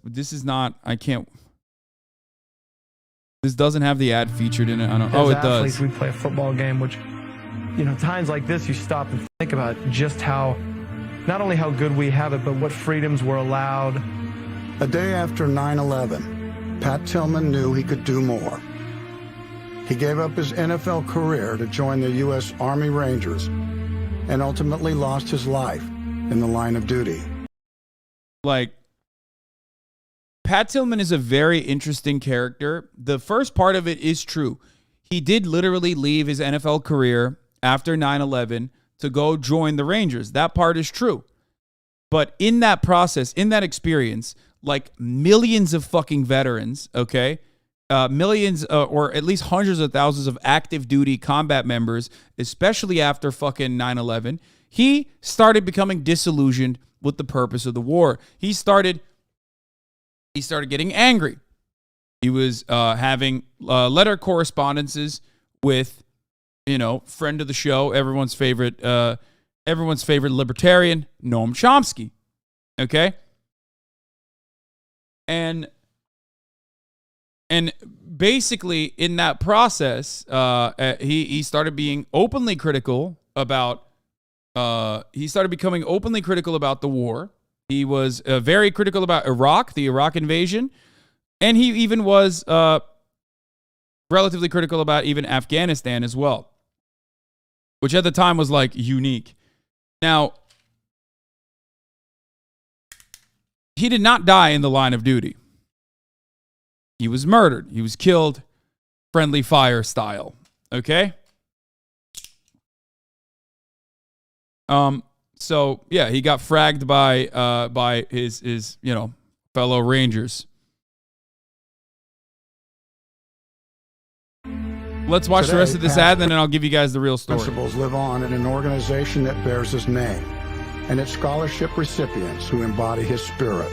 This is not. I can't. This doesn't have the ad featured in it. I don't. Oh, it does. We play a football game, which, you know, times like this, you stop and think about just how, not only how good we have it, but what freedoms were allowed. A day after 9/11, Pat Tillman knew he could do more. He gave up his NFL career to join the U.S. Army Rangers and ultimately lost his life in the line of duty. Like, Pat Tillman is a very interesting character. The first part of it is true. He did literally leave his NFL career after 9/11 to go join the Rangers. That part is true. But in that process, in that experience, like millions of fucking veterans, okay, millions or at least hundreds of thousands of active duty combat members, especially after fucking 9/11, he started becoming disillusioned with the purpose of the war. He started getting angry. He was having letter correspondences with, you know, friend of the show, everyone's favorite libertarian, Noam Chomsky. Okay? And basically in that process, he started being openly critical about he started becoming openly critical about the war. He was very critical about Iraq, the Iraq invasion, and he even was relatively critical about even Afghanistan as well, which at the time was like unique. Now, he did not die in the line of duty. He was murdered. He was killed friendly fire style. Okay? So yeah, he got fragged by his you know, fellow Rangers. Let's watch the rest of this ad, and then I'll give you guys the real story. Principles live on in an organization that bears his name, and its scholarship recipients who embody his spirit.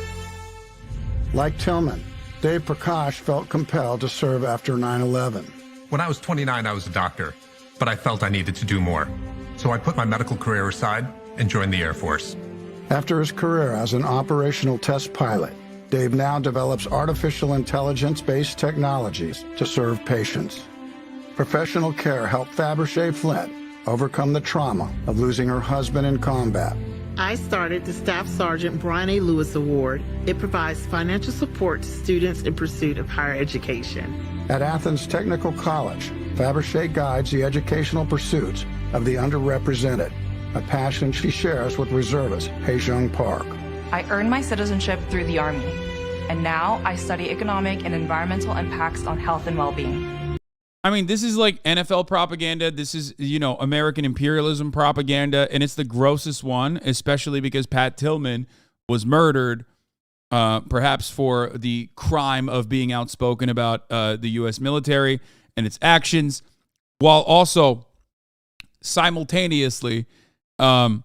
Like Tillman, Dave Prakash felt compelled to serve after 9/11. When I was 29, I was a doctor, but I felt I needed to do more. So I put my medical career aside and joined the Air Force. After his career as an operational test pilot, Dave now develops artificial intelligence-based technologies to serve patients. Professional care helped Fabergé Flint overcome the trauma of losing her husband in combat. I started the Staff Sergeant Brian A. Lewis Award. It provides financial support to students in pursuit of higher education. At Athens Technical College, Fabergé guides the educational pursuits of the underrepresented, a passion she shares with reservist Hae-Jung Park. I earned my citizenship through the Army, and now I study economic and environmental impacts on health and well-being. I mean, this is like NFL propaganda. This is, you know, American imperialism propaganda, and it's the grossest one, especially because Pat Tillman was murdered, perhaps for the crime of being outspoken about the U.S. military and its actions, while also simultaneously, in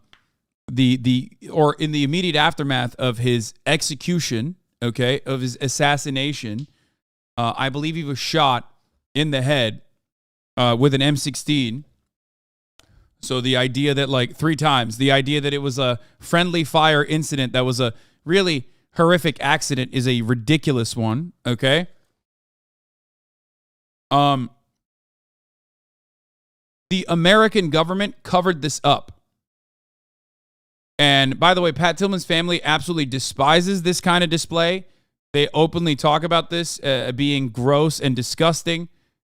the immediate aftermath of his execution, okay, of his assassination, I believe he was shot in the head with an M16. So the idea that, like, 3 times, the idea that it was a friendly fire incident that was a really horrific accident is a ridiculous one, okay? The American government covered this up. And by the way, Pat Tillman's family absolutely despises this kind of display. They openly talk about this being gross and disgusting.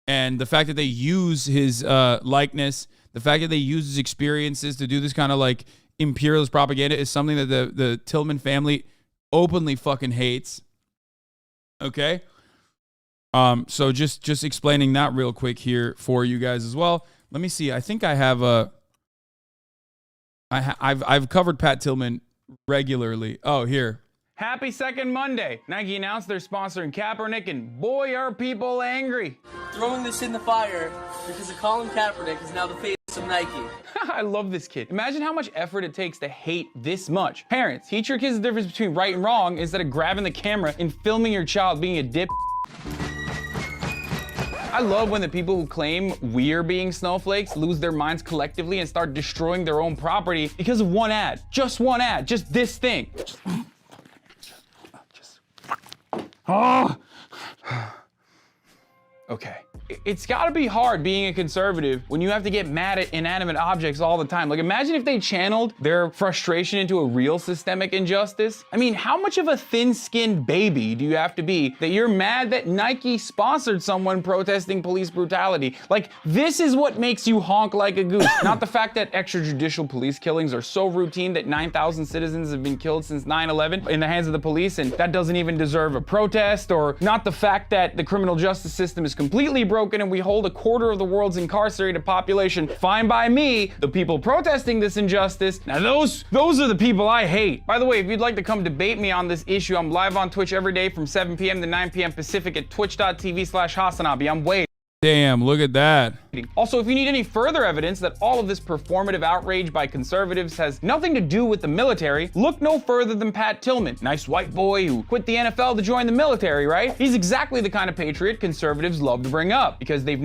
And the fact that they use his likeness, the fact that they use his experiences to do this kind of like imperialist propaganda is something that the Tillman family openly fucking hates. Okay? So just explaining that real quick here for you guys as well. Let me see. I think I have I've covered Pat Tillman regularly. Oh, here. Happy second Monday. Nike announced they're sponsoring Kaepernick, and boy, are people angry. Throwing this in the fire because Colin Kaepernick is now the face of Nike. I love this kid. Imagine how much effort it takes to hate this much. Parents, teach your kids the difference between right and wrong instead of grabbing the camera and filming your child being a dip. I love when the people who claim we're being snowflakes lose their minds collectively and start destroying their own property because of one ad. Just one ad. Just this thing. Oh. Okay. It's got to be hard being a conservative when you have to get mad at inanimate objects all the time. Like, imagine if they channeled their frustration into a real systemic injustice. I mean, how much of a thin-skinned baby do you have to be that you're mad that Nike sponsored someone protesting police brutality? Like, this is what makes you honk like a goose. Not the fact that extrajudicial police killings are so routine that 9,000 citizens have been killed since 9/11 in the hands of the police, and that doesn't even deserve a protest, or not the fact that the criminal justice system is completely broken and we hold a quarter of the world's incarcerated population. Fine by me. The people protesting this injustice, now those are the people I hate. By the way, if you'd like to come debate me on this issue, I'm live on Twitch every day from 7 p.m. to 9 p.m. Pacific at twitch.tv/HasanAbi. I'm waiting. Damn, look at that. Also, if you need any further evidence that all of this performative outrage by conservatives has nothing to do with the military, look no further than Pat Tillman. Nice white boy who quit the NFL to join the military, right? He's exactly the kind of patriot conservatives love to bring up because they've...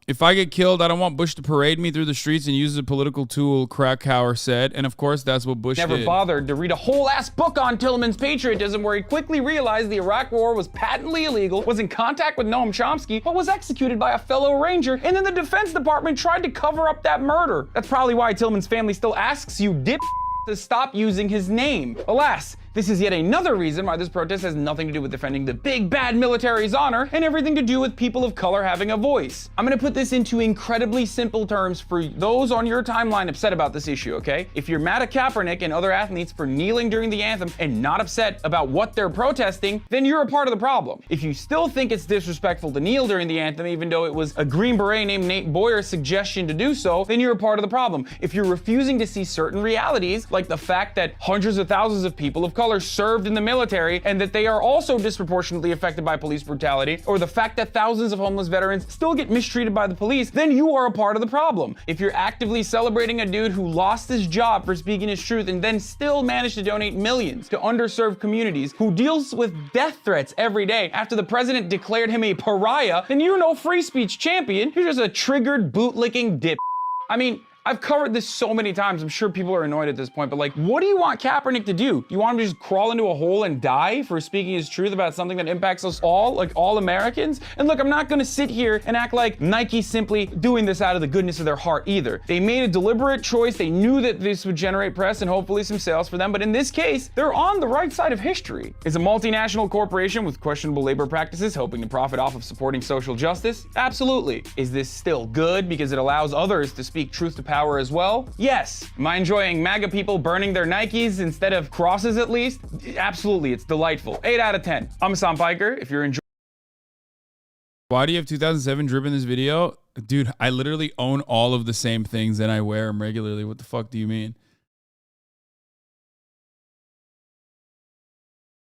If I get killed, I don't want Bush to parade me through the streets and use as a political tool, Krakauer said. And of course, that's what Bush never did. Bothered to read a whole ass book on Tillman's patriotism where he quickly realized the Iraq War was patently illegal, was in contact with Noam Chomsky, but was executed by a fellow Ranger, and then the Defense Department tried to cover up that murder. That's probably why Tillman's family still asks you dip to stop using his name. Alas, this is yet another reason why this protest has nothing to do with defending the big bad military's honor and everything to do with people of color having a voice. I'm gonna put this into incredibly simple terms for those on your timeline upset about this issue, okay? If you're mad at Kaepernick and other athletes for kneeling during the anthem and not upset about what they're protesting, then you're a part of the problem. If you still think it's disrespectful to kneel during the anthem, even though it was a Green Beret named Nate Boyer's suggestion to do so, then you're a part of the problem. If you're refusing to see certain realities, like the fact that hundreds of thousands of people of color served in the military and that they are also disproportionately affected by police brutality, or the fact that thousands of homeless veterans still get mistreated by the police, then you are a part of the problem. If you're actively celebrating a dude who lost his job for speaking his truth and then still managed to donate millions to underserved communities, who deals with death threats every day after the president declared him a pariah, then you're no free speech champion. You're just a triggered bootlicking dip. I mean, I've covered this so many times, I'm sure people are annoyed at this point, but like, what do you want Kaepernick to do? You want him to just crawl into a hole and die for speaking his truth about something that impacts us all, like all Americans? And look, I'm not gonna sit here and act like Nike's simply doing this out of the goodness of their heart either. They made a deliberate choice. They knew that this would generate press and hopefully some sales for them, but in this case, they're on the right side of history. Is a multinational corporation with questionable labor practices hoping to profit off of supporting social justice? Absolutely. Is this still good because it allows others to speak truth to power as well? Yes. Am I enjoying MAGA people burning their Nikes instead of crosses at least? Absolutely, it's delightful. 8 out of 10. I'm Hasan Piker. If you're enjoying... Why do you have 2007 drip in this video? Dude, I literally own all of the same things and I wear them regularly. What the fuck do you mean?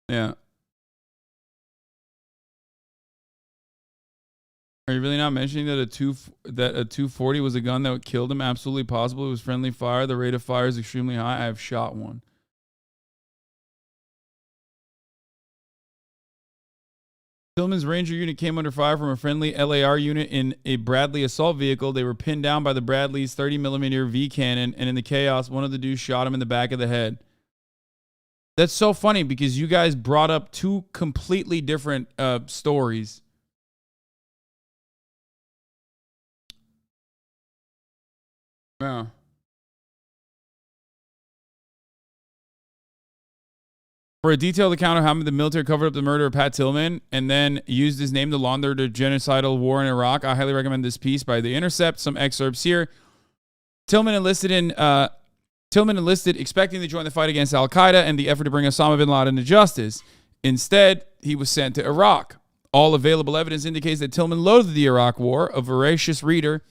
Yeah. Are you really not mentioning that a 240 was a gun that killed him? Absolutely possible. It was friendly fire. The rate of fire is extremely high. I have shot one. Tillman's Ranger unit came under fire from a friendly LAR unit in a Bradley assault vehicle. They were pinned down by the Bradley's 30mm V cannon, and in the chaos, one of the dudes shot him in the back of the head. That's so funny because you guys brought up two completely different stories. Yeah. For a detailed account of how the military covered up the murder of Pat Tillman and then used his name to launder the genocidal war in Iraq, I highly recommend this piece by The Intercept. Some excerpts here. Tillman enlisted expecting to join the fight against Al-Qaeda and the effort to bring Osama bin Laden to justice. Instead, he was sent to Iraq. All available evidence indicates that Tillman loathed the Iraq War, a voracious reader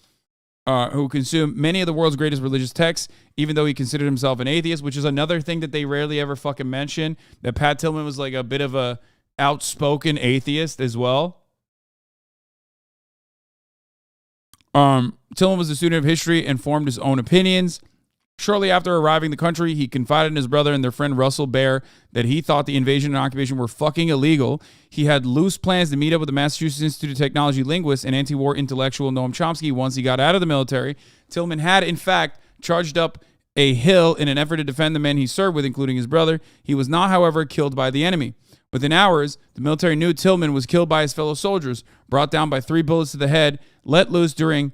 who consumed many of the world's greatest religious texts, even though he considered himself an atheist, which is another thing that they rarely ever fucking mention, that Pat Tillman was like a bit of a outspoken atheist as well. Tillman was a student of history and formed his own opinions. Shortly after arriving in the country, he confided in his brother and their friend Russell Baer that he thought the invasion and occupation were fucking illegal. He had loose plans to meet up with the Massachusetts Institute of Technology linguist and anti-war intellectual Noam Chomsky once he got out of the military. Tillman had, in fact, charged up a hill in an effort to defend the men he served with, including his brother. He was not, however, killed by the enemy. Within hours, the military knew Tillman was killed by his fellow soldiers, brought down by 3 bullets to the head, let loose during,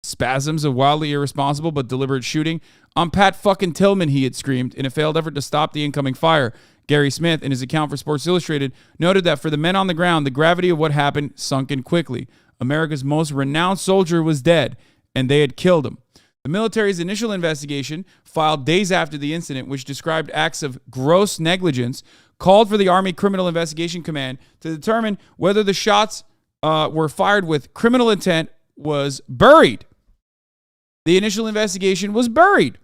spasms of wildly irresponsible but deliberate shooting. "I'm Pat fucking Tillman," he had screamed in a failed effort to stop the incoming fire. Gary Smith, in his account for Sports Illustrated, noted that for the men on the ground, the gravity of what happened sunk in quickly. America's most renowned soldier was dead, and they had killed him. The military's initial investigation, filed days after the incident, which described acts of gross negligence, called for the Army Criminal Investigation Command to determine whether the shots were fired with criminal intent, was buried. The initial investigation was buried.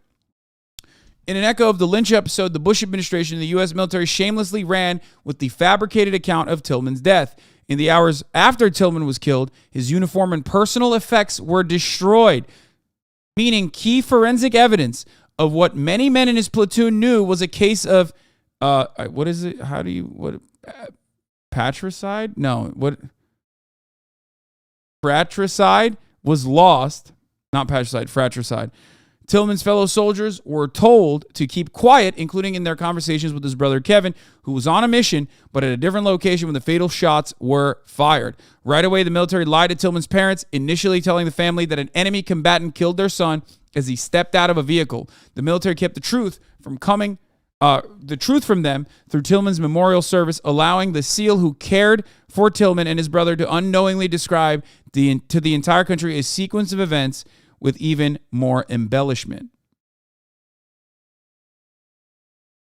In an echo of the Lynch episode, the Bush administration and the U.S. military shamelessly ran with the fabricated account of Tillman's death. In the hours after Tillman was killed, his uniform and personal effects were destroyed, meaning key forensic evidence of what many men in his platoon knew was a case of, what is it? How do you, what, patricide? No, what? Fratricide was lost. Not patricide, fratricide. Tillman's fellow soldiers were told to keep quiet, including in their conversations with his brother Kevin, who was on a mission, but at a different location when the fatal shots were fired. Right away, the military lied to Tillman's parents, initially telling the family that an enemy combatant killed their son as he stepped out of a vehicle. The military kept the truth from them through Tillman's memorial service, allowing the SEAL who cared for Tillman and his brother to unknowingly describe to the entire country a sequence of events with even more embellishment.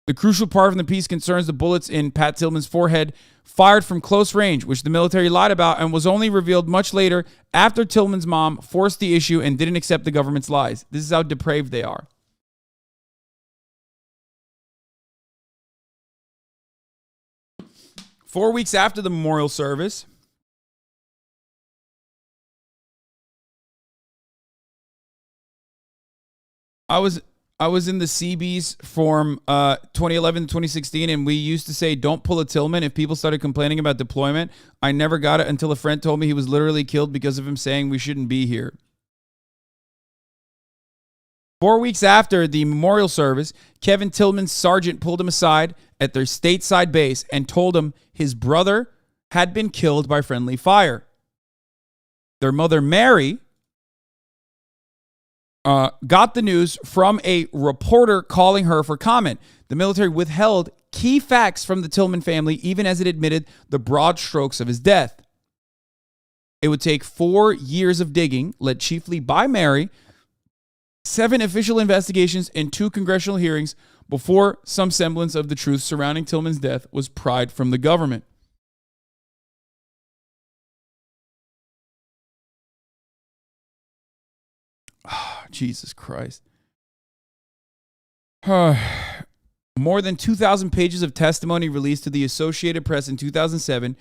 The crucial part of the piece concerns the bullets in Pat Tillman's forehead fired from close range, which the military lied about and was only revealed much later after Tillman's mom forced the issue and didn't accept the government's lies. This is how depraved they are. Four weeks after the memorial service, I was in the CBs from 2011 to 2016, and we used to say, "Don't pull a Tillman." If people started complaining about deployment, I never got it until a friend told me he was literally killed because of him saying we shouldn't be here. 4 weeks after the memorial service, Kevin Tillman's sergeant pulled him aside at their stateside base and told him his brother had been killed by friendly fire. Their mother, Mary, got the news from a reporter calling her for comment. The military withheld key facts from the Tillman family, even as it admitted the broad strokes of his death. It would take 4 years of digging, led chiefly by Mary, 7 official investigations, and 2 congressional hearings before some semblance of the truth surrounding Tillman's death was pried from the government. Jesus Christ. More than 2,000 pages of testimony released to the Associated Press in 2007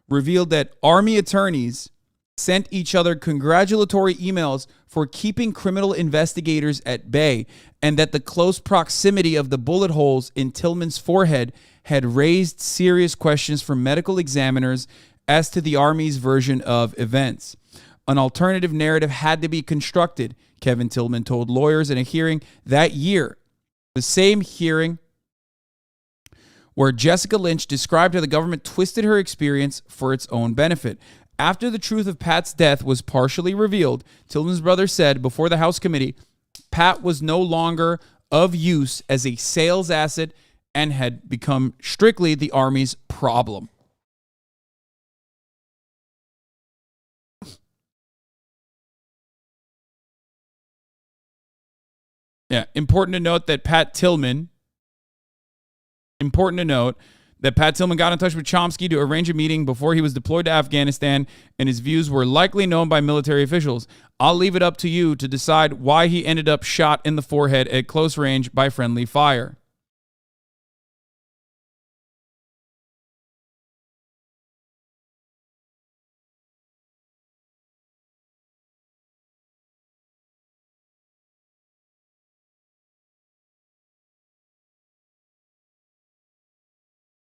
revealed that Army attorneys sent each other congratulatory emails for keeping criminal investigators at bay, and that the close proximity of the bullet holes in Tillman's forehead had raised serious questions from medical examiners as to the Army's version of events. An alternative narrative had to be constructed, Kevin Tillman told lawyers in a hearing that year. The same hearing where Jessica Lynch described how the government twisted her experience for its own benefit. After the truth of Pat's death was partially revealed, Tillman's brother said before the House committee, Pat was no longer of use as a sales asset and had become strictly the Army's problem. Yeah, important to note that Pat Tillman got in touch with Chomsky to arrange a meeting before he was deployed to Afghanistan, and his views were likely known by military officials. I'll leave it up to you to decide why he ended up shot in the forehead at close range by friendly fire.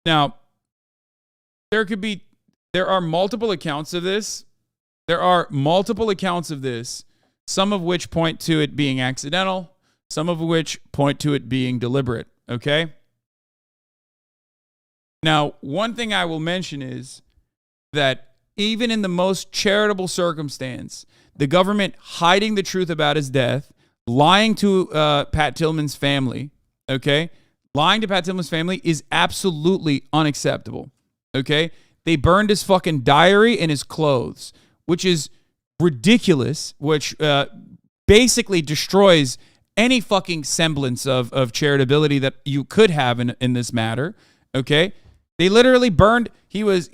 Now, there are multiple accounts of this. Some of which point to it being accidental, some of which point to it being deliberate, okay? Now, one thing I will mention is that even in the most charitable circumstance, the government hiding the truth about his death, lying to Pat Tillman's family, okay? Lying to Pat Tillman's family is absolutely unacceptable, okay? They burned his fucking diary and his clothes, which is ridiculous, which basically destroys any fucking semblance of charitability that you could have in this matter, okay? They literally burned. He was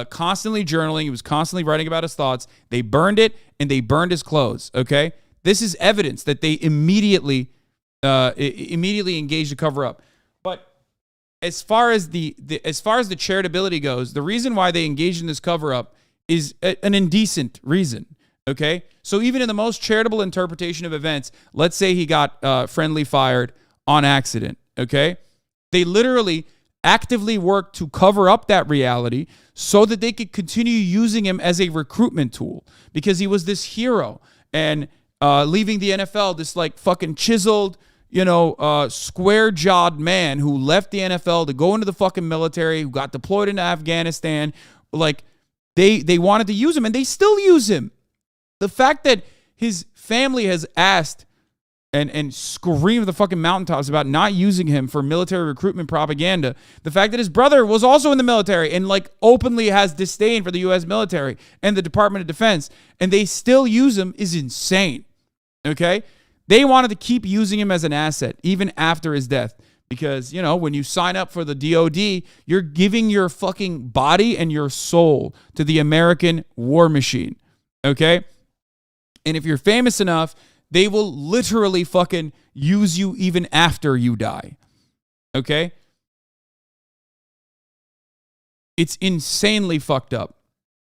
constantly journaling. He was constantly writing about his thoughts. They burned it, and they burned his clothes. Okay, this is evidence that they immediately engaged to cover up. But as far as the charitability goes, the reason why they engaged in this cover up is an indecent reason. Okay, so even in the most charitable interpretation of events, let's say he got friendly fired on accident. Okay, they literally actively worked to cover up that reality so that they could continue using him as a recruitment tool because he was this hero. And leaving the NFL, this like fucking chiseled, square-jawed man who left the NFL to go into the fucking military, who got deployed into Afghanistan. Like, they wanted to use him, and they still use him. The fact that his family has asked and screamed the fucking mountaintops about not using him for military recruitment propaganda. The fact that his brother was also in the military and like openly has disdain for the U.S. military and the Department of Defense, and they still use him is insane. Okay? They wanted to keep using him as an asset even after his death because, when you sign up for the DOD, you're giving your fucking body and your soul to the American war machine. Okay? And if you're famous enough, they will literally fucking use you even after you die. Okay? It's insanely fucked up.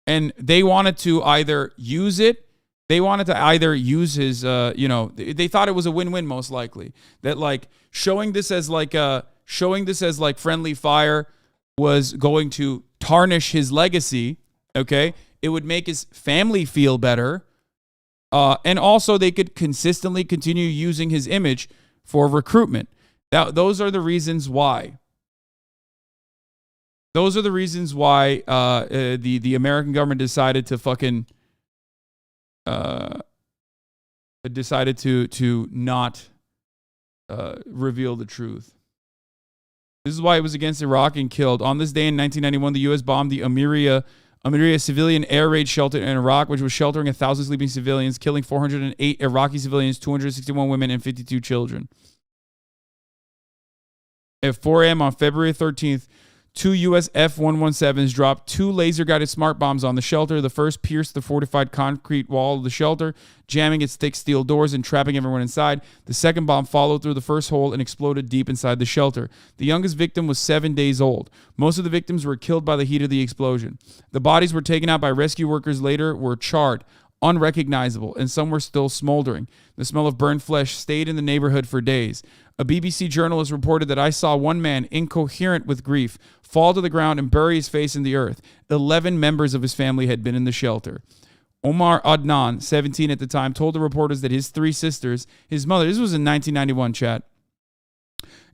And they wanted to either use it, they wanted to either use his, they thought it was a win-win most likely. That like showing this as like friendly fire was going to tarnish his legacy, okay? It would make his family feel better. And also, they could consistently continue using his image for recruitment. Now, those are the reasons why. Those are the reasons why the American government decided to fucking decided to not reveal the truth. This is why it was against Iraq and killed. On this day in 1991, the U.S. bombed the Amiria civilian air raid shelter in Iraq, which was sheltering 1,000 sleeping civilians, killing 408 Iraqi civilians, 261 women, and 52 children. At 4 a.m. on February 13th, 2 U.S. F-117s dropped 2 laser-guided smart bombs on the shelter. The first pierced the fortified concrete wall of the shelter, jamming its thick steel doors and trapping everyone inside. The second bomb followed through the first hole and exploded deep inside the shelter. The youngest victim was 7 days old. Most of the victims were killed by the heat of the explosion. The bodies were taken out by rescue workers later were charred, unrecognizable, and some were still smoldering. The smell of burned flesh stayed in the neighborhood for days. A BBC journalist reported that I saw one man, incoherent with grief, fall to the ground and bury his face in the earth. 11 members of his family had been in the shelter. Omar Adnan, 17 at the time, told the reporters that his 3 sisters, his mother, this was in 1991, chat,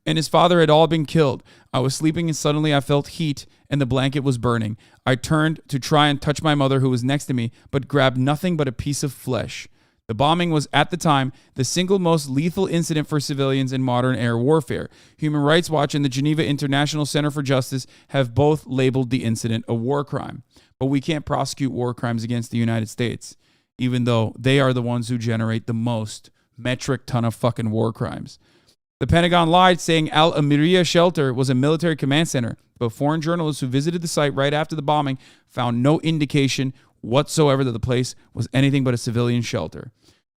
and his father had all been killed. I was sleeping and suddenly I felt heat and the blanket was burning. I turned to try and touch my mother who was next to me, but grabbed nothing but a piece of flesh. The bombing was, at the time, the single most lethal incident for civilians in modern air warfare. Human Rights Watch and the Geneva International Center for Justice have both labeled the incident a war crime. But we can't prosecute war crimes against the United States, even though they are the ones who generate the most metric ton of fucking war crimes. The Pentagon lied, saying Al Amiria shelter was a military command center, but foreign journalists who visited the site right after the bombing found no indication whatsoever that the place was anything but a civilian shelter.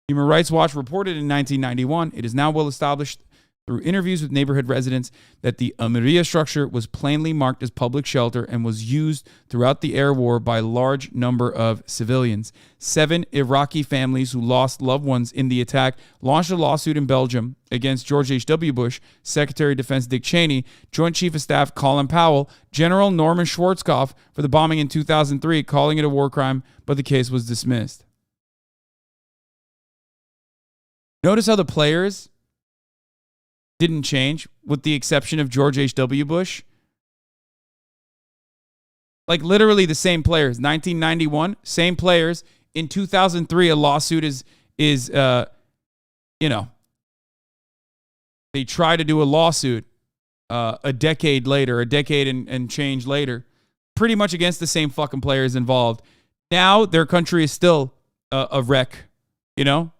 Human Rights Watch reported in 1991, it is now well established through interviews with neighborhood residents that the Amiria structure was plainly marked as public shelter and was used throughout the air war by a large number of civilians. 7 Iraqi families who lost loved ones in the attack launched a lawsuit in Belgium against George H.W. Bush, Secretary of Defense Dick Cheney, Joint Chief of Staff Colin Powell, General Norman Schwarzkopf for the bombing in 2003, calling it a war crime, but the case was dismissed. Notice how the players didn't change, with the exception of George H.W. Bush. Like literally the same players. 1991, same players. In 2003, a lawsuit is they try to do a lawsuit a decade and change later, pretty much against the same fucking players involved. Now their country is still a wreck, you know?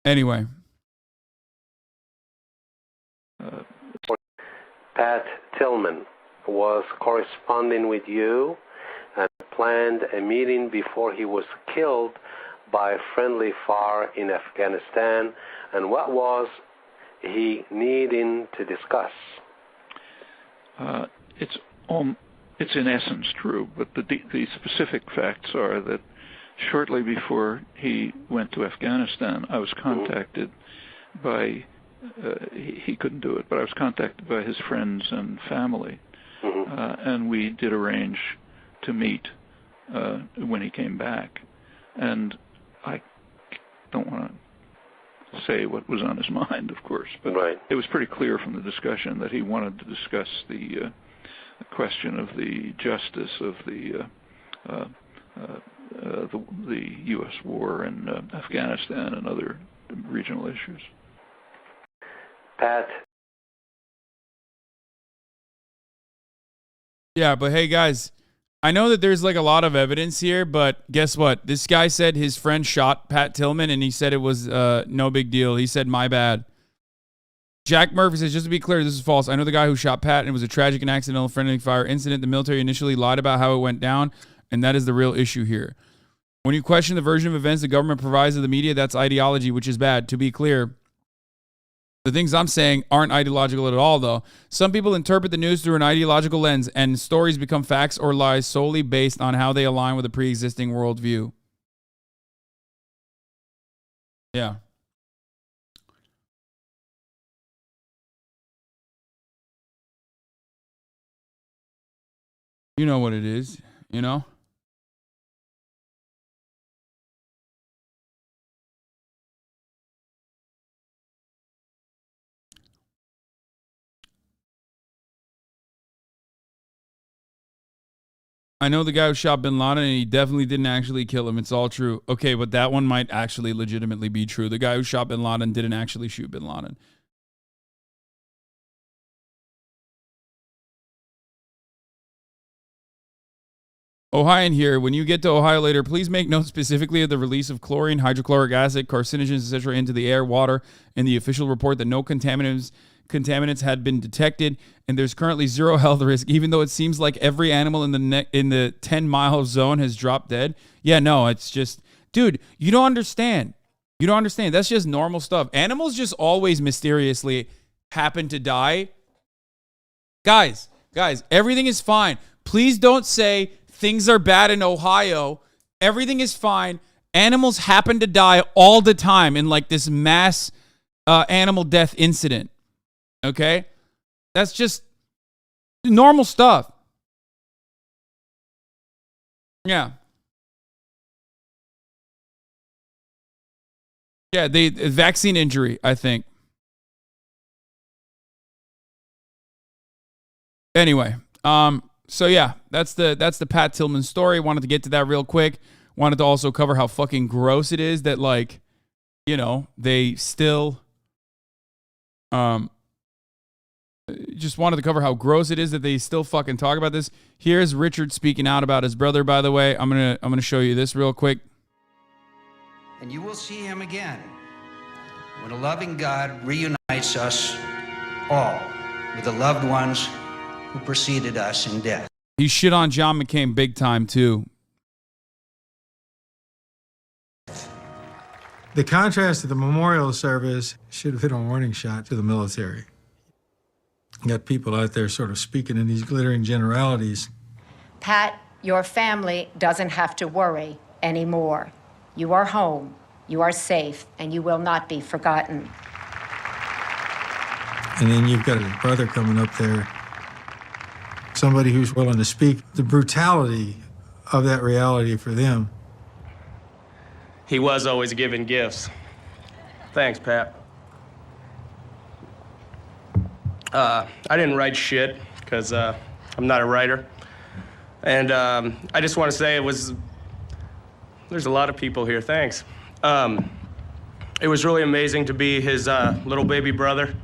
Anyway. Pat Tillman was corresponding with you and planned a meeting before he was killed by friendly fire in Afghanistan. And what was he needing to discuss? It's in essence true, but the specific facts are that shortly before he went to Afghanistan, I was contacted by, he couldn't do it, but I was contacted by his friends and family, and we did arrange to meet when he came back. And I don't want to say what was on his mind, of course, but it was pretty clear from the discussion that he wanted to discuss the question of the justice of the U.S. war in Afghanistan and other regional issues. Pat. Yeah, but hey, guys, I know that there's like a lot of evidence here, but guess what? This guy said his friend shot Pat Tillman, and he said it was no big deal. He said, my bad. Jack Murphy says, just to be clear, this is false. I know the guy who shot Pat, and it was a tragic and accidental friendly fire incident. The military initially lied about how it went down, and that is the real issue here. When you question the version of events the government provides to the media, that's ideology, which is bad. To be clear, the things I'm saying aren't ideological at all, though. Some people interpret the news through an ideological lens, and stories become facts or lies solely based on how they align with a pre-existing worldview. Yeah. You know what it is, you know? I know the guy who shot bin Laden, and he definitely didn't actually kill him. It's all true. Okay, but that one might actually legitimately be true. The guy who shot bin Laden didn't actually shoot bin Laden. Ohioan here. When you get to Ohio later, please make note specifically of the release of chlorine, hydrochloric acid, carcinogens, etc. into the air, water, and the official report that no contaminants had been detected, and there's currently zero health risk, even though it seems like every animal in the 10-mile zone has dropped dead. Yeah, no, it's just, dude, you don't understand. You don't understand. That's just normal stuff. Animals just always mysteriously happen to die. Guys, everything is fine. Please don't say things are bad in Ohio. Everything is fine. Animals happen to die all the time in like this mass animal death incident. Okay? That's just normal stuff. Yeah. Yeah, the vaccine injury, I think. Anyway, so yeah, that's the Pat Tillman story. Wanted to get to that real quick. Wanted to also cover how fucking gross it is that, like, you know, they still just wanted to cover how gross it is that they still fucking talk about this. Here's Richard speaking out about his brother, by the way. I'm gonna show you this real quick. And you will see him again when a loving God reunites us all with the loved ones who preceded us in death. He shit on John McCain big time, too. The contrast to the memorial service should have been a warning shot to the military. You got people out there sort of speaking in these glittering generalities. Pat, your family doesn't have to worry anymore. You are home, you are safe, and you will not be forgotten. And then you've got his brother coming up there somebody who's willing to speak the brutality of that reality for them. He was always giving gifts. Thanks, Pat. I didn't write shit, because I'm not a writer. And I just want to say there's a lot of people here, thanks. It was really amazing to be his little baby brother.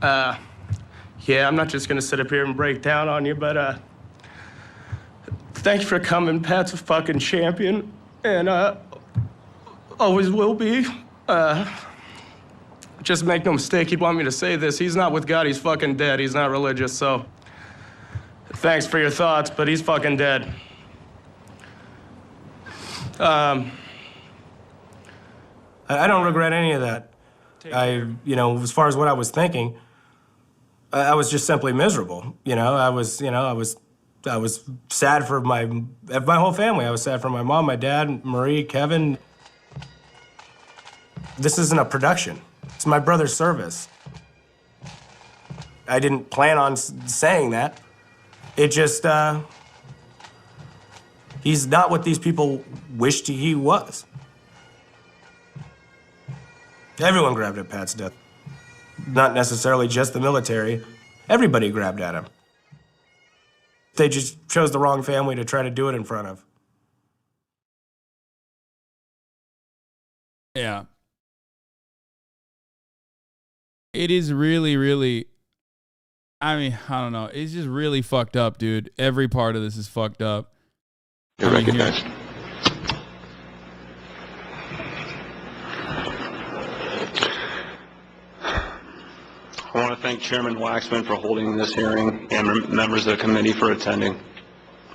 Yeah, I'm not just gonna sit up here and break down on you, but thanks for coming. Pat's a fucking champion, and always will be. Just make no mistake, he'd want me to say this. He's not with God, he's fucking dead. He's not religious, so thanks for your thoughts, but he's fucking dead. I don't regret any of that. As far as what I was thinking, I was just simply miserable. I was sad for my whole family. I was sad for my mom, my dad, Marie, Kevin. This isn't a production. It's my brother's service. I didn't plan on saying that. It just, he's not what these people wished he was. Everyone grabbed at Pat's death. Not necessarily just the military. Everybody grabbed at him. They just chose the wrong family to try to do it in front of. Yeah. It is really, really, I mean, I don't know. It's just really fucked up, dude. Every part of this is fucked up. You're recognized. I want to thank Chairman Waxman for holding this hearing and members of the committee for attending.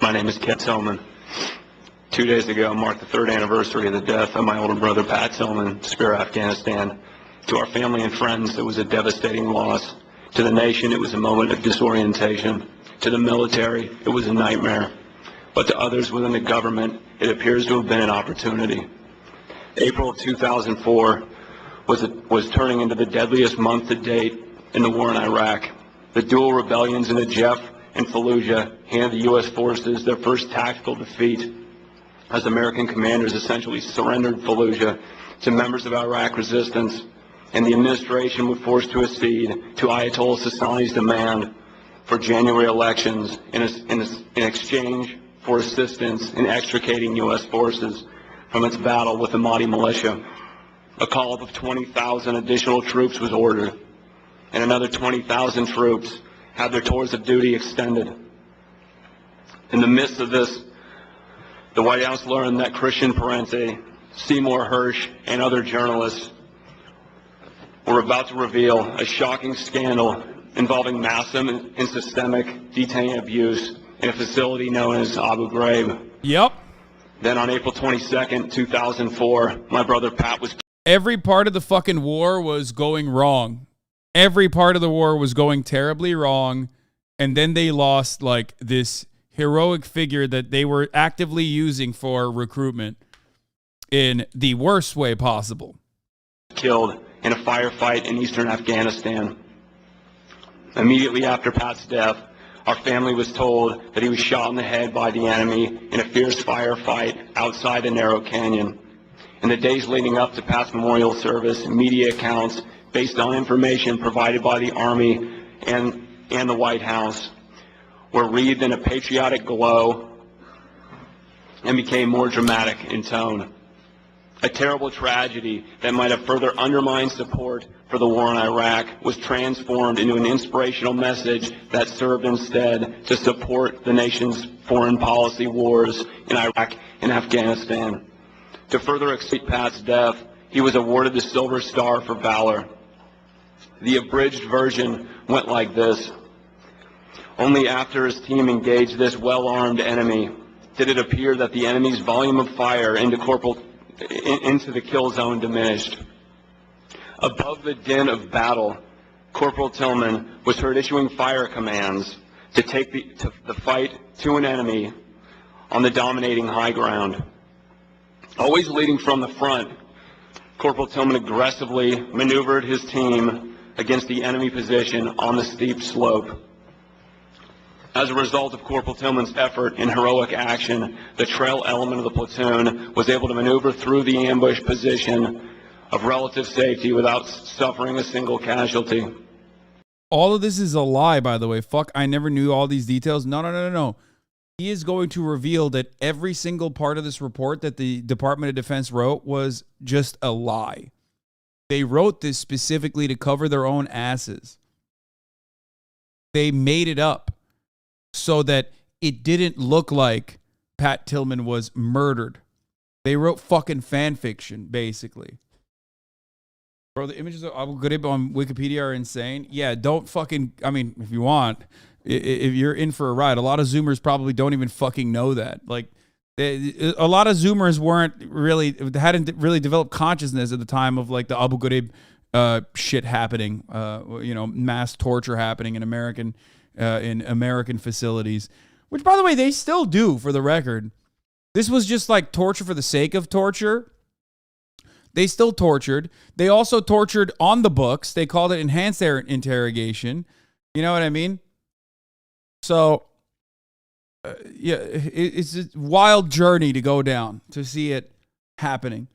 My name is Tillman. 2 days ago marked the 3rd anniversary of the death of my older brother, Pat Tillman, Spear, Afghanistan. To our family and friends, it was a devastating loss. To the nation, it was a moment of disorientation. To the military, it was a nightmare. But to others within the government, it appears to have been an opportunity. April of 2004 was turning into the deadliest month to date in the war in Iraq. The dual rebellions in Najaf and Fallujah handed the U.S. forces their first tactical defeat, as American commanders essentially surrendered Fallujah to members of Iraq resistance, and the administration was forced to accede to Ayatollah Sistani's demand for January elections in exchange for assistance in extricating U.S. forces from its battle with the Mahdi militia. A call of 20,000 additional troops was ordered, and another 20,000 troops had their tours of duty extended. In the midst of this, the White House learned that Christian Parente, Seymour Hersh, and other journalists were about to reveal a shocking scandal involving massive and systemic detainee abuse in a facility known as Abu Ghraib. Yep. Then on April 22nd, 2004, my brother Pat was... Every part of the fucking war was going wrong. Every part of the war was going terribly wrong. And then they lost like this heroic figure that they were actively using for recruitment in the worst way possible. Killed in a firefight in eastern Afghanistan. Immediately after Pat's death, our family was told that he was shot in the head by the enemy in a fierce firefight outside the narrow canyon. In the days leading up to Pat's memorial service, media accounts based on information provided by the Army and the White House were wreathed in a patriotic glow and became more dramatic in tone. A terrible tragedy that might have further undermined support for the war in Iraq was transformed into an inspirational message that served instead to support the nation's foreign policy wars in Iraq and Afghanistan. To further explain Pat's death, he was awarded the Silver Star for Valor. The abridged version went like this. Only after his team engaged this well-armed enemy did it appear that the enemy's volume of fire into the kill zone diminished. Above the din of battle, Corporal Tillman was heard issuing fire commands to take the fight to an enemy on the dominating high ground. Always leading from the front, Corporal Tillman aggressively maneuvered his team against the enemy position on the steep slope. As a result of Corporal Tillman's effort and heroic action, the trail element of the platoon was able to maneuver through the ambush position of relative safety without suffering a single casualty. All of this is a lie, by the way. Fuck, I never knew all these details. No. He is going to reveal that every single part of this report that the Department of Defense wrote was just a lie. They wrote this specifically to cover their own asses. They made it up so that it didn't look like Pat Tillman was murdered. They wrote fucking fan fiction, basically. Bro, the images of Abu Ghraib on Wikipedia are insane. Yeah, don't fucking, I mean, if you want, if you're in for a ride, a lot of Zoomers probably don't even fucking know that. Like, a lot of Zoomers hadn't really developed consciousness at the time of like the Abu Ghraib shit happening, mass torture happening in American facilities, which, by the way, they still do, for the record. This was just like torture for the sake of torture. They still tortured. They also tortured on the books. They called it enhanced interrogation. You know what I mean? So, it's a wild journey to go down to see it happening.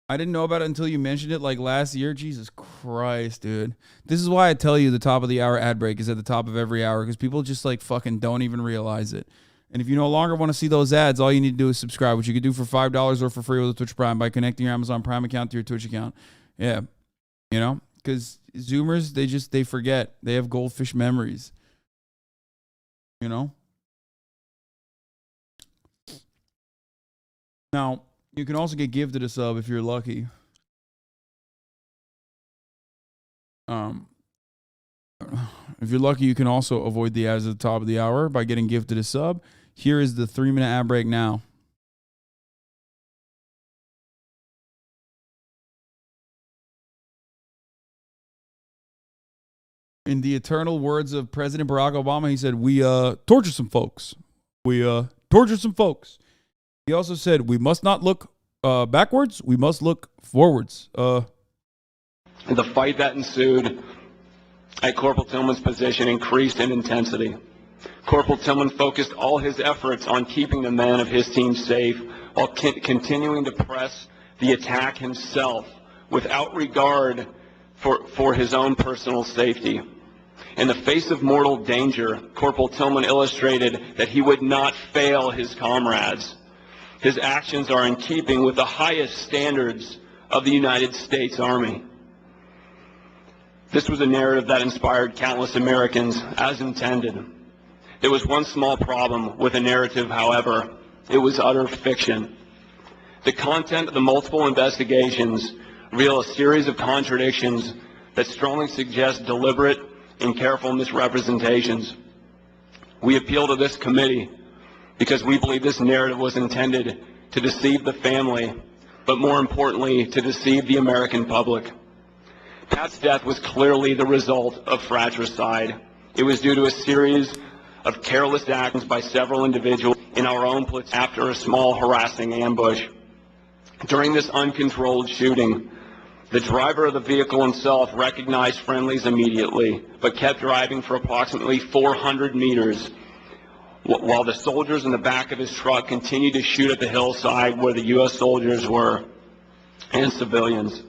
I didn't know about it until you mentioned it like last year. Jesus Christ, dude. This is why I tell you the top of the hour ad break is at the top of every hour, because people just like fucking don't even realize it. And if you no longer want to see those ads, all you need to do is subscribe, which you could do for $5 or for free with a Twitch Prime by connecting your Amazon Prime account to your Twitch account. Yeah. You know, because Zoomers, they forget. They have goldfish memories. You know? Now, you can also get gifted a sub if you're lucky. If you're lucky, you can also avoid the ads at the top of the hour by getting gifted a sub. Here is the 3-minute ad break now. In the eternal words of President Barack Obama, he said, we torture some folks. We torture some folks. He also said, we must not look backwards. We must look forwards. The fight that ensued at Corporal Tillman's position increased in intensity. Corporal Tillman focused all his efforts on keeping the men of his team safe while continuing to press the attack himself without regard for his own personal safety. In the face of mortal danger, Corporal Tillman illustrated that he would not fail his comrades. His actions are in keeping with the highest standards of the United States Army. This was a narrative that inspired countless Americans as intended. There was one small problem with the narrative, however. It was utter fiction. The content of the multiple investigations reveal a series of contradictions that strongly suggest deliberate and careful misrepresentations. We appeal to this committee because we believe this narrative was intended to deceive the family, but more importantly, to deceive the American public. Pat's death was clearly the result of fratricide. It was due to a series of careless actions by several individuals in our own platoon after a small harassing ambush. During this uncontrolled shooting, the driver of the vehicle himself recognized friendlies immediately, but kept driving for approximately 400 meters, while the soldiers in the back of his truck continued to shoot at the hillside where the U.S. soldiers were and civilians.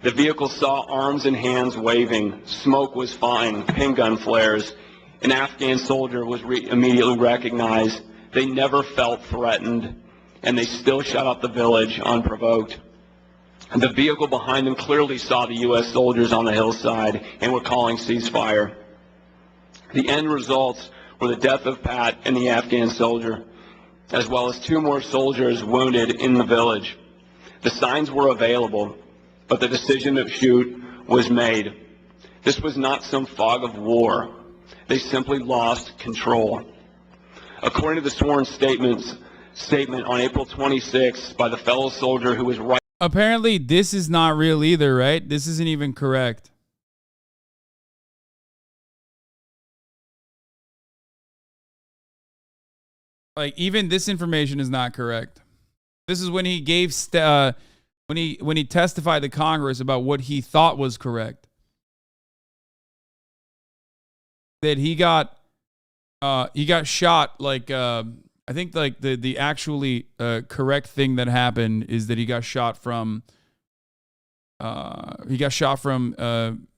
The vehicle saw arms and hands waving, smoke was flying, pin gun flares. An Afghan soldier was immediately recognized. They never felt threatened, and they still shot up the village unprovoked. And the vehicle behind them clearly saw the U.S. soldiers on the hillside and were calling ceasefire. The end results were the death of Pat and the Afghan soldier, as well as 2 more soldiers wounded in the village. The signs were available, but the decision to shoot was made. This was not some fog of war. They simply lost control. According to the sworn statement on April 26th by the fellow soldier who was right. Apparently, this is not real either, right? This isn't even correct. Like, even this information is not correct. This is when he gave when he testified to Congress about what he thought was correct. that he got shot like I think like the actually correct thing that happened is that he got shot from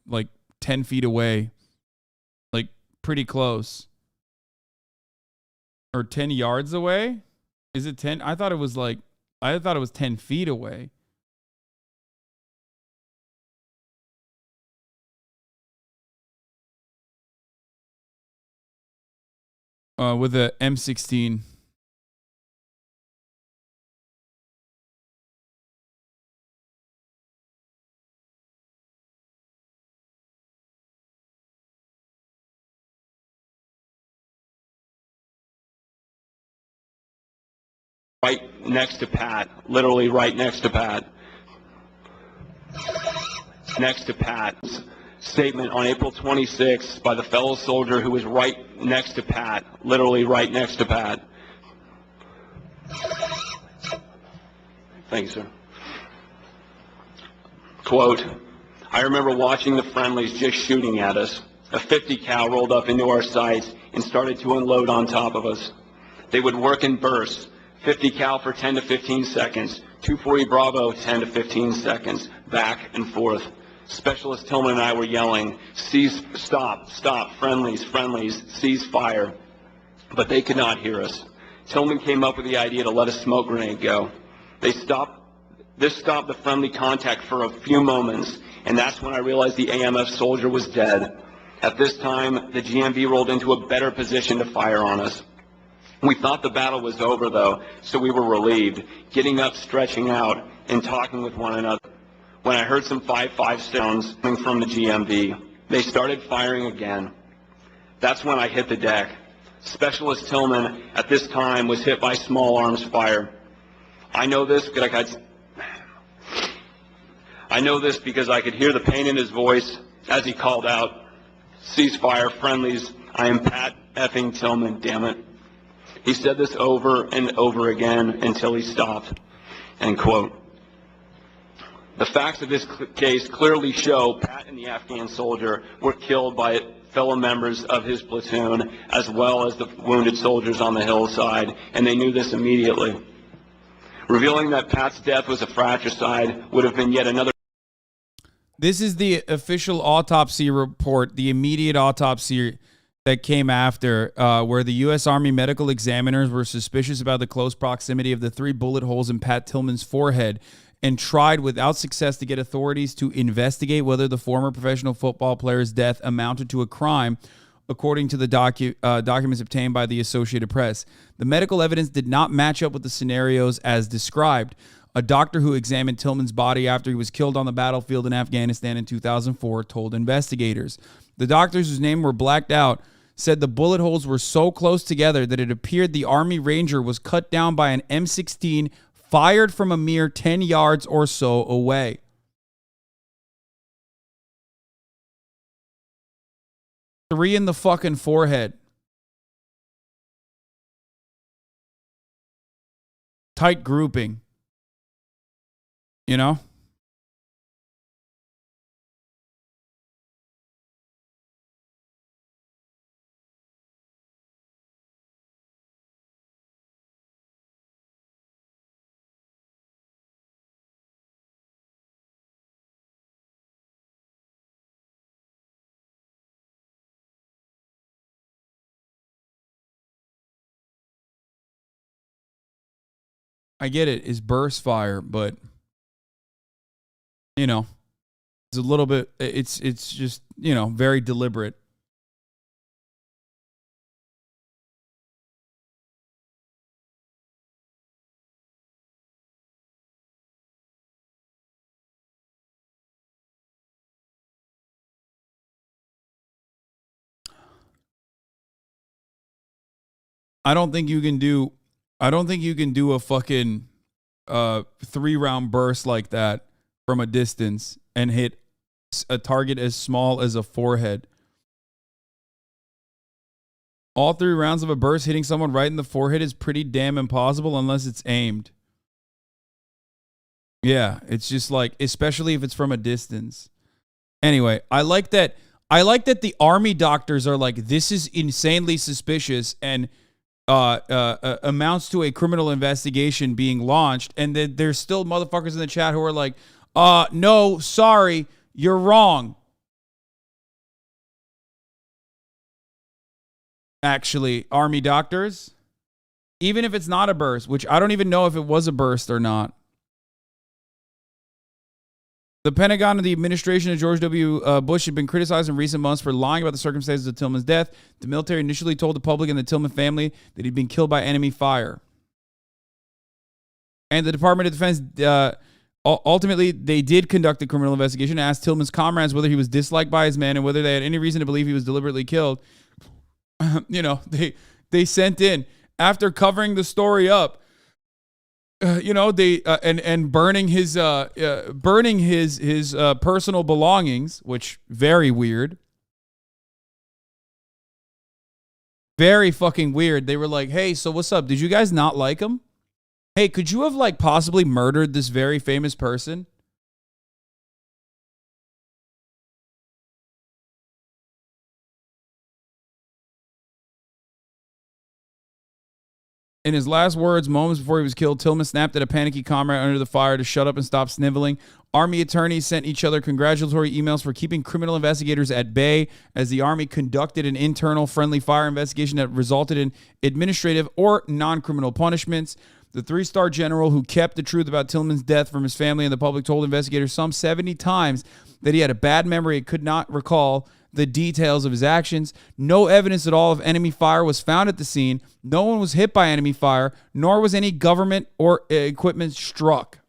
like 10 feet away, like pretty close, or 10 yards away. Is it 10? I thought it was 10 feet away. With a M16. Right next to Pat, literally right next to Pat. Next to Pat's statement on April 26th by the fellow soldier who was right next to Pat, literally right next to Pat. Thank you, sir. Quote, I remember watching the friendlies just shooting at us. A 50 cal rolled up into our sights and started to unload on top of us. They would work in bursts. 50 cal for 10 to 15 seconds, 240 Bravo 10 to 15 seconds, back and forth. Specialist Tillman and I were yelling, stop, friendlies, cease fire. But they could not hear us. Tillman came up with the idea to let a smoke grenade go. This stopped the friendly contact for a few moments, and that's when I realized the AMF soldier was dead. At this time, the GMV rolled into a better position to fire on us. We thought the battle was over, though, so we were relieved, getting up, stretching out, and talking with one another. When I heard some 5.5 sounds coming from the GMV, they started firing again. That's when I hit the deck. Specialist Tillman, at this time, was hit by small arms fire. I know this because I could hear the pain in his voice as he called out, ceasefire, friendlies, I am Pat effing Tillman, damn it. He said this over and over again until he stopped, end quote. The facts of this case clearly show Pat and the Afghan soldier were killed by fellow members of his platoon, as well as the wounded soldiers on the hillside, and they knew this immediately. Revealing that Pat's death was a fratricide would have been yet another. This is the official autopsy report, the immediate autopsy that came after, where the U.S. Army medical examiners were suspicious about the close proximity of the 3 bullet holes in Pat Tillman's forehead and tried without success to get authorities to investigate whether the former professional football player's death amounted to a crime, according to the documents obtained by the Associated Press. The medical evidence did not match up with the scenarios as described. A doctor who examined Tillman's body after he was killed on the battlefield in Afghanistan in 2004 told investigators. The doctors, whose names were blacked out, said the bullet holes were so close together that it appeared the Army Ranger was cut down by an M16 fired from a mere 10 yards or so away. Three in the fucking forehead. Tight grouping. You know? I get it. It's burst fire, but you know, it's a little bit. It's just, you know, very deliberate. I don't think you can do a fucking 3-round burst like that from a distance and hit a target as small as a forehead. All 3 rounds of a burst hitting someone right in the forehead is pretty damn impossible unless it's aimed. Yeah, it's just like, especially if it's from a distance. Anyway, I like that I like that the Army doctors are like, this is insanely suspicious and amounts to a criminal investigation being launched. And then there's still motherfuckers in the chat who are like, no, sorry, you're wrong. Actually, Army doctors, even if it's not a burst, which I don't even know if it was a burst or not. The Pentagon and the administration of George W. Bush had been criticized in recent months for lying about the circumstances of Tillman's death. The military initially told the public and the Tillman family that he'd been killed by enemy fire. And the Department of Defense, ultimately, they did conduct a criminal investigation and asked Tillman's comrades whether he was disliked by his men and whether they had any reason to believe he was deliberately killed. You know, they sent in, after covering the story up, you know, they and burning his personal belongings, which very weird. Very fucking weird. They were like, "Hey, so what's up? Did you guys not like him? Hey, could you have like possibly murdered this very famous person?" In his last words, moments before he was killed, Tillman snapped at a panicky comrade under the fire to shut up and stop sniveling. Army attorneys sent each other congratulatory emails for keeping criminal investigators at bay as the Army conducted an internal friendly fire investigation that resulted in administrative or non-criminal punishments. The three-star general who kept the truth about Tillman's death from his family and the public told investigators some 70 times that he had a bad memory and could not recall the details of his actions. No evidence at all of enemy fire was found at the scene. No one was hit by enemy fire, nor was any government or equipment struck.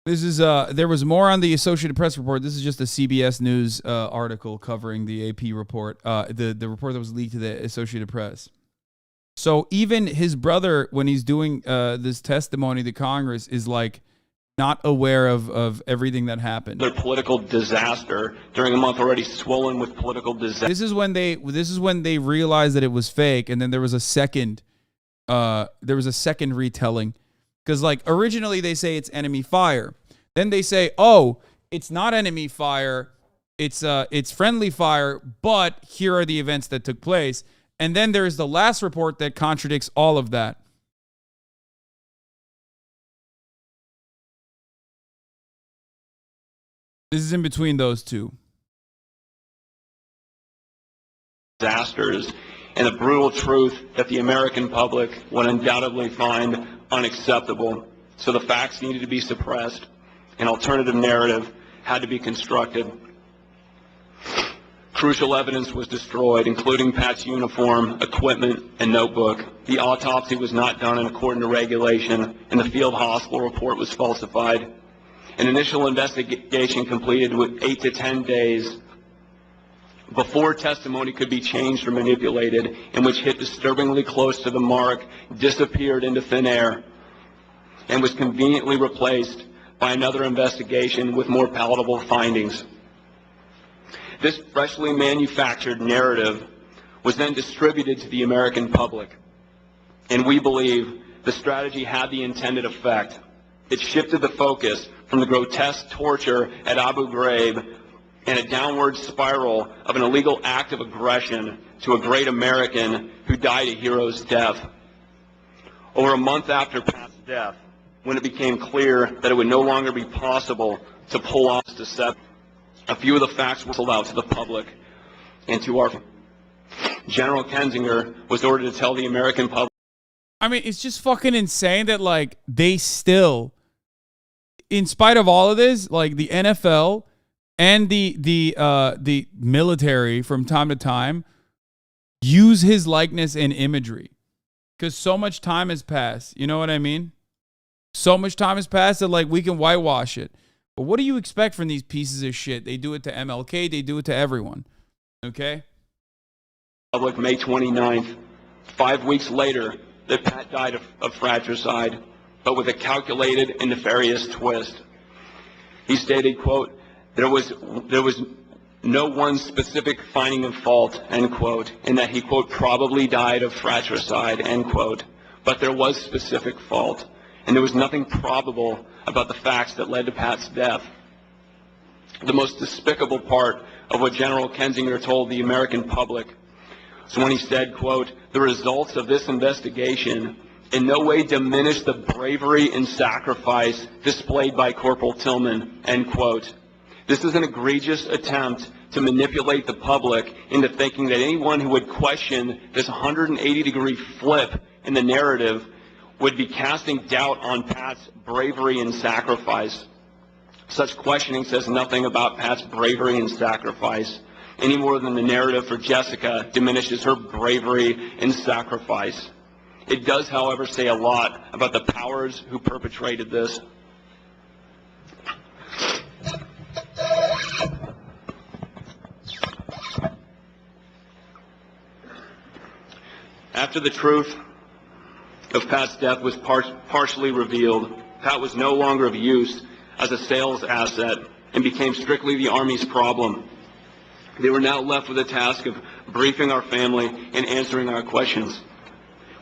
This is there was more on the Associated Press report. This is just a CBS News article covering the AP report, the report that was leaked to the Associated Press. So even his brother, when he's doing this testimony to Congress, is like not aware of everything that happened. Their political disaster during a month already swollen with political disaster. This is when they realized that it was fake, and then there was a second retelling. Because like originally they say it's enemy fire. Then they say, oh, it's not enemy fire. It's friendly fire, but here are the events that took place. And then there's the last report that contradicts all of that. This is in between those two. Disasters and the brutal truth that the American public would undoubtedly find unacceptable. So the facts needed to be suppressed. An alternative narrative had to be constructed. Crucial evidence was destroyed, including Pat's uniform, equipment, and notebook. The autopsy was not done in accordance to regulation, and the field hospital report was falsified. An initial investigation completed with 8 to 10 days before testimony could be changed or manipulated, and which hit disturbingly close to the mark, disappeared into thin air, and was conveniently replaced by another investigation with more palatable findings. This freshly manufactured narrative was then distributed to the American public, and we believe the strategy had the intended effect. It shifted the focus from the grotesque torture at Abu Ghraib and a downward spiral of an illegal act of aggression to a great American who died a hero's death. Over a month after Pat's death, when it became clear that it would no longer be possible to pull off this deception, a few of the facts were sold out to the public and to our General Kinzinger was ordered to tell the American public. I mean, it's just fucking insane that like they still, in spite of all of this, like the NFL and the military from time to time use his likeness and imagery because so much time has passed. You know what I mean? So much time has passed that like we can whitewash it. But what do you expect from these pieces of shit? They do it to MLK. They do it to everyone. Okay? Public May 29th, 5 weeks later, that Pat died of fratricide, but with a calculated and nefarious twist. He stated, quote, there was no one specific finding of fault, end quote, and that he, quote, probably died of fratricide, end quote. But there was specific fault, and there was nothing probable about the facts that led to Pat's death. The most despicable part of what General Kinzinger told the American public was when he said, quote, the results of this investigation in no way diminish the bravery and sacrifice displayed by Corporal Tillman, end quote. This is an egregious attempt to manipulate the public into thinking that anyone who would question this 180-degree flip in the narrative would be casting doubt on Pat's bravery and sacrifice. Such questioning says nothing about Pat's bravery and sacrifice, any more than the narrative for Jessica diminishes her bravery and sacrifice. It does, however, say a lot about the powers who perpetrated this. After the truth of Pat's death was partially revealed, Pat was no longer of use as a sales asset and became strictly the Army's problem. They were now left with the task of briefing our family and answering our questions.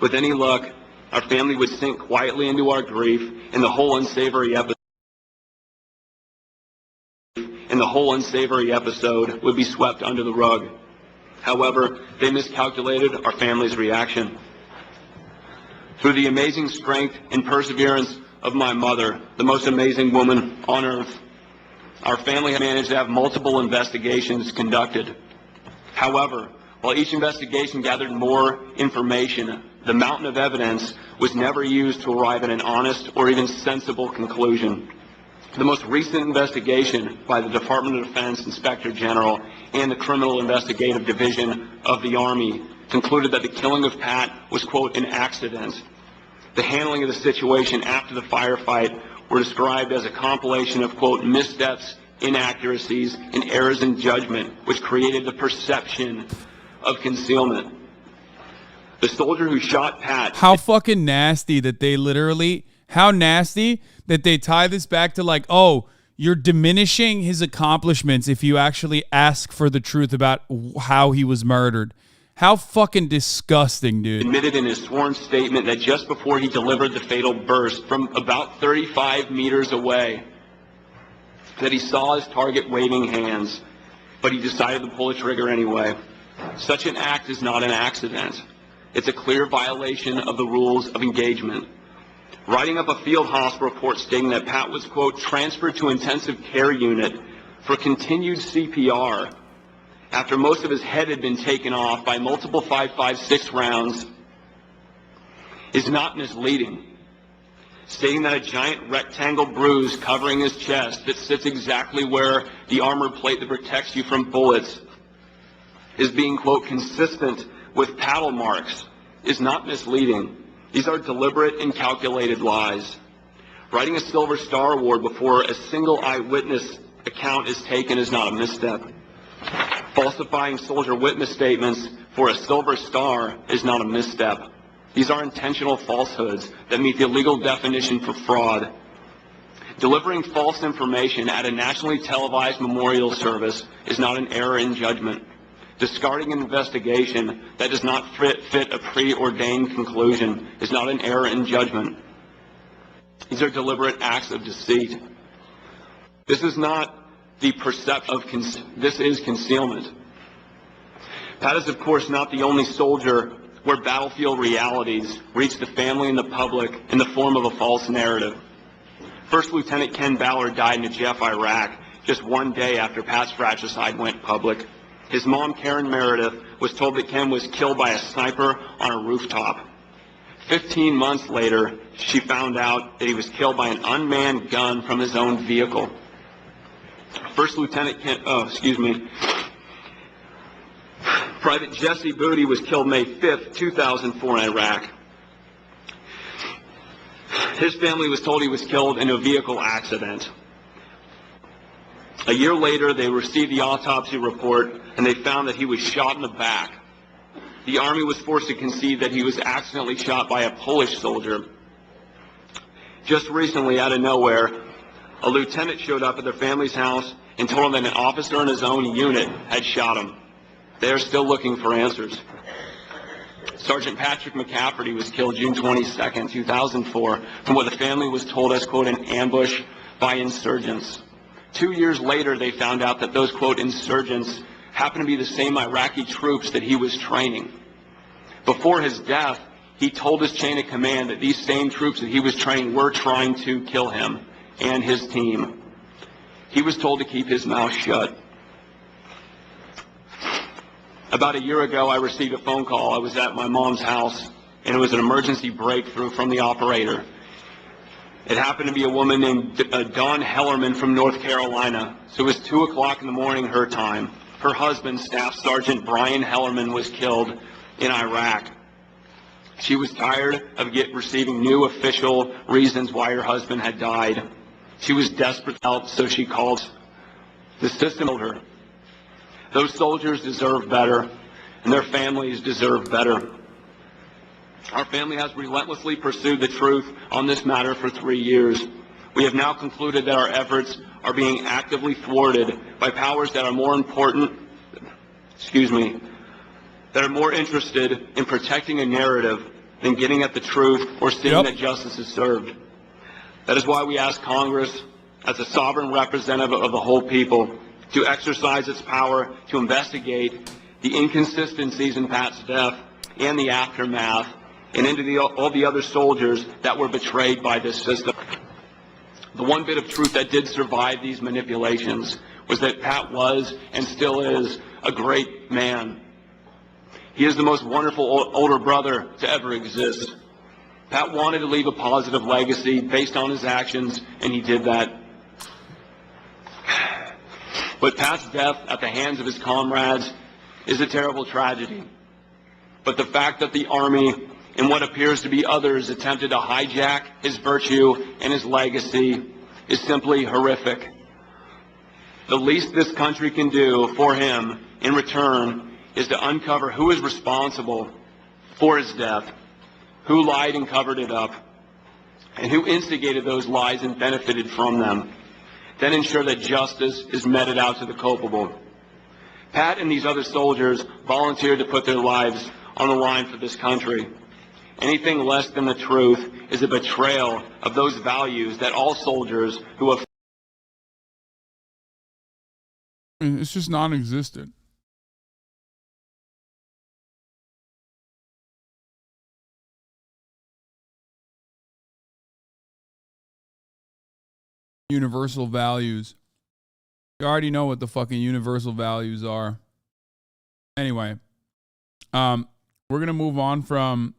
With any luck, our family would sink quietly into our grief, and the whole unsavory episode would be swept under the rug. However, they miscalculated our family's reaction. Through the amazing strength and perseverance of my mother, the most amazing woman on earth, our family managed to have multiple investigations conducted. However, while each investigation gathered more information, the mountain of evidence was never used to arrive at an honest or even sensible conclusion. The most recent investigation by the Department of Defense Inspector General and the Criminal Investigative Division of the Army concluded that the killing of Pat was, quote, an accident. The handling of the situation after the firefight were described as a compilation of, quote, missteps, inaccuracies, and errors in judgment, which created the perception of concealment. The soldier who shot Pat... How fucking nasty that they literally... How nasty that they tie this back to like, oh, you're diminishing his accomplishments if you actually ask for the truth about how he was murdered. How fucking disgusting, dude. Admitted in his sworn statement that just before he delivered the fatal burst from about 35 meters away, that he saw his target waving hands, but he decided to pull the trigger anyway. Such an act is not an accident. It's a clear violation of the rules of engagement. Writing up a field hospital report stating that Pat was, quote, transferred to intensive care unit for continued CPR after most of his head had been taken off by multiple 5.56 rounds is not misleading. Stating that a giant rectangle bruise covering his chest that sits exactly where the armor plate that protects you from bullets is being, quote, consistent with paddle marks is not misleading. These are deliberate and calculated lies. Writing a Silver Star Award before a single eyewitness account is taken is not a misstep. Falsifying soldier witness statements for a Silver Star is not a misstep. These are intentional falsehoods that meet the legal definition for fraud. Delivering false information at a nationally televised memorial service is not an error in judgment. Discarding an investigation that does not fit a preordained conclusion is not an error in judgment. These are deliberate acts of deceit. This is not the perception of this is concealment. Pat is, of course, not the only soldier where battlefield realities reach the family and the public in the form of a false narrative. First Lieutenant Ken Ballard died in Najaf, Iraq, just one day after Pat's fratricide went public. His mom, Karen Meredith, was told that Ken was killed by a sniper on a rooftop. 15 months later, she found out that he was killed by an unmanned gun from his own vehicle. Private Jesse Booty was killed May 5th, 2004 in Iraq. His family was told he was killed in a vehicle accident. A year later, they received the autopsy report, and they found that he was shot in the back. The Army was forced to concede that he was accidentally shot by a Polish soldier. Just recently, out of nowhere, A lieutenant showed up at their family's house and told them that an officer in his own unit had shot him. They are still looking for answers. Sergeant Patrick McCafferty was killed June 22nd, 2004, from what the family was told as, quote, an ambush by insurgents. 2 years later, they found out that those, quote, insurgents happened to be the same Iraqi troops that he was training. Before his death, he told his chain of command that these same troops that he was training were trying to kill him and his team. He was told to keep his mouth shut. About a year ago, I received a phone call. I was at my mom's house, and it was an emergency breakthrough from the operator. It happened to be a woman named Dawn Hellerman from North Carolina. So it was 2 o'clock in the morning her time. Her husband, Staff Sergeant Brian Hellerman, was killed in Iraq. She was tired of receiving new official reasons why her husband had died. She was desperate for help, so she called. The system killed her. Those soldiers deserve better, and their families deserve better. Our family has relentlessly pursued the truth on this matter for 3 years. We have now concluded that our efforts are being actively thwarted by powers that are more interested in protecting a narrative than getting at the truth or seeing that justice is served. That is why we ask Congress, as a sovereign representative of the whole people, to exercise its power to investigate the inconsistencies in Pat's death and the aftermath, and into all the other soldiers that were betrayed by this system. The one bit of truth that did survive these manipulations was that Pat was and still is a great man. He is the most wonderful older brother to ever exist. Pat wanted to leave a positive legacy based on his actions, and he did that. But Pat's death at the hands of his comrades is a terrible tragedy. But the fact that the Army and what appears to be others attempted to hijack his virtue and his legacy is simply horrific. The least this country can do for him in return is to uncover who is responsible for his death, who lied and covered it up, and who instigated those lies and benefited from them. Then ensure that justice is meted out to the culpable. Pat and these other soldiers volunteered to put their lives on the line for this country. Anything less than the truth is a betrayal of those values that all soldiers who have... It's just non-existent. Universal values. You already know what the fucking universal values are. Anyway, we're gonna move on from